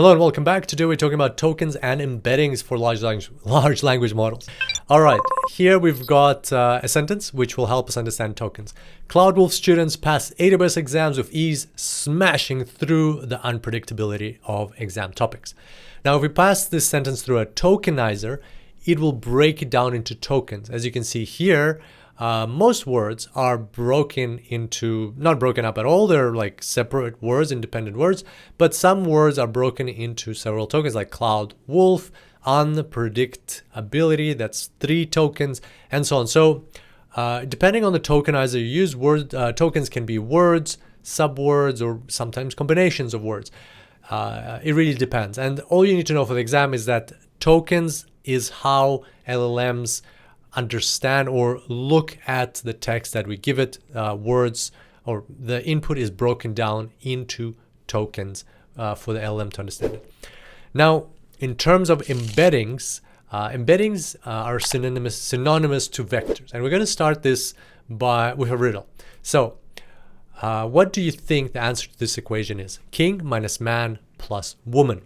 Hello and welcome back. Today we're talking about tokens and embeddings for large language models. All right, here we've got a sentence which will help us understand tokens. CloudWolf students pass AWS exams with ease, smashing through the unpredictability of exam topics. Now, if we pass this sentence through a tokenizer, it will break it down into tokens. As you can see here, most words are not broken up at all. They're like separate words, independent words, but some words are broken into several tokens like cloud, wolf, unpredictability, that's 3 tokens, and so on. So depending on the tokenizer you use, tokens can be words, subwords, or sometimes combinations of words. It really depends. And all you need to know for the exam is that tokens is how LLMs understand or look at the text that we give it. Words or the input is broken down into tokens for the LLM to understand it. Now, in terms of embeddings, embeddings are synonymous to vectors, and we're going to start this with a riddle. So, what do you think the answer to this equation is? King minus man plus woman.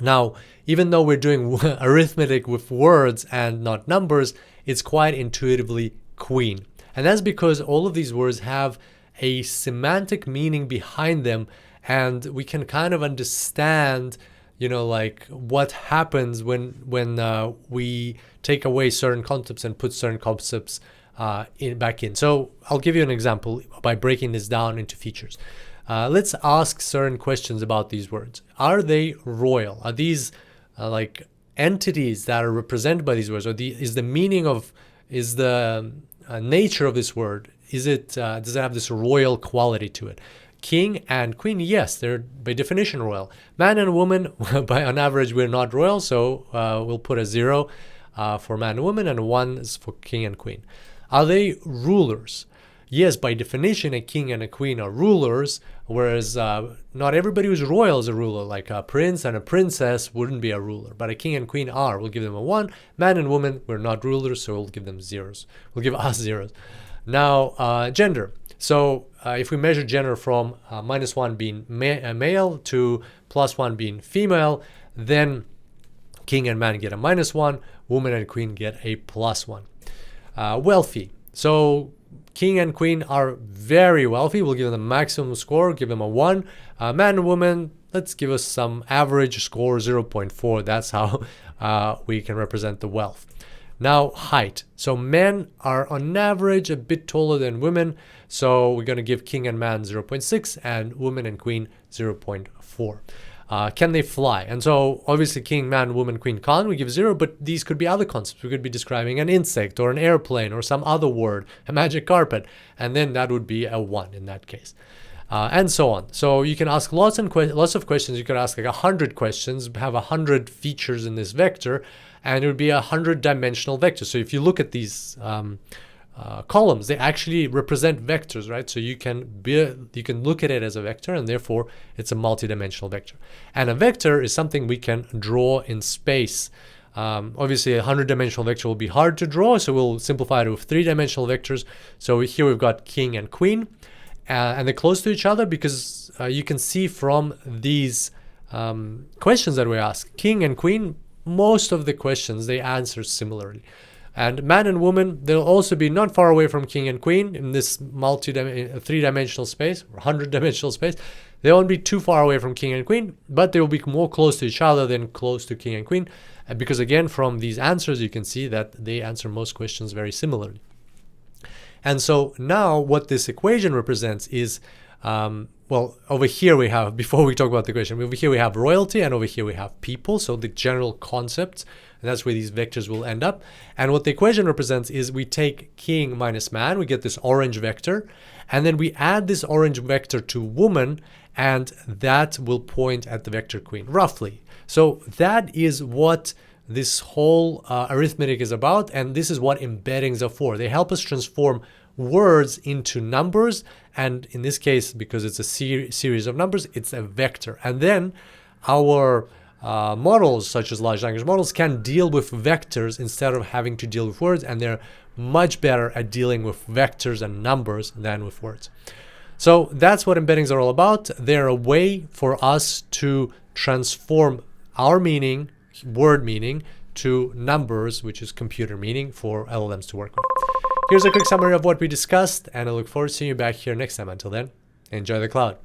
Now, even though we're doing arithmetic with words and not numbers, it's quite intuitively queen. And that's because all of these words have a semantic meaning behind them, and we can kind of understand, like what happens when we take away certain concepts and put certain concepts back in. So I'll give you an example by breaking this down into features. Let's ask certain questions about these words. Are they royal? Are these like entities that are represented by these words? Or is the nature of this word? Does it have this royal quality to it? King and queen, yes, they're by definition royal. Man and woman, on average, we're not royal, so we'll put a 0 for man and woman, and 1 is for king and queen. Are they rulers? Yes, by definition, a king and a queen are rulers, whereas not everybody who's royal is a ruler. Like a prince and a princess wouldn't be a ruler, but a king and queen are. We'll give them a 1. Man and woman, we're not rulers, so we'll give them 0s. We'll give us 0s. Now, gender. So if we measure gender from -1 being male to +1 being female, then king and man get a -1, woman and queen get a +1. Wealthy. So king and queen are very wealthy. We'll give them the maximum score, give them a 1. Man and woman, let's give us some average score, 0.4. That's how we can represent the wealth. Now, height. So men are on average a bit taller than women. So we're going to give king and man 0.6 and woman and queen 0.4. Can they fly? And so obviously king, man, woman, queen can't. We give 0, but these could be other concepts. We could be describing an insect or an airplane or some other word, a magic carpet, and then that would be a 1 in that case. And so on. So you can ask lots of questions. You could ask like 100 questions, have 100 features in this vector, and it would be a 100-dimensional vector. So if you look at these columns, they actually represent vectors, right? So you can look at it as a vector, and therefore it's a multi-dimensional vector. And a vector is something we can draw in space. Obviously, a 100-dimensional vector will be hard to draw, so we'll simplify it with 3-dimensional vectors. So here we've got king and queen, and they're close to each other because you can see from these questions that we ask, king and queen, most of the questions they answer similarly. And man and woman, they'll also be not far away from king and queen in this 3-dimensional space or 100-dimensional space. They won't be too far away from king and queen, but they will be more close to each other than close to king and queen. Because again, from these answers, you can see that they answer most questions very similarly. And so now what this equation represents is, over here we have, before we talk about the equation, over here we have royalty, and over here we have people. So the general concept, and that's where these vectors will end up. And what the equation represents is we take king minus man, we get this orange vector, and then we add this orange vector to woman, and that will point at the vector queen, roughly. So that is what this whole arithmetic is about, and this is what embeddings are for. They help us transform words into numbers, and in this case, because it's a series of numbers, it's a vector. And then our models, such as large language models, can deal with vectors instead of having to deal with words, and they're much better at dealing with vectors and numbers than with words. So that's what embeddings are all about. They're a way for us to transform our meaning, word meaning, to numbers, which is computer meaning, for LLMs to work with. Here's a quick summary of what we discussed, and I look forward to seeing you back here next time. Until then, enjoy the cloud.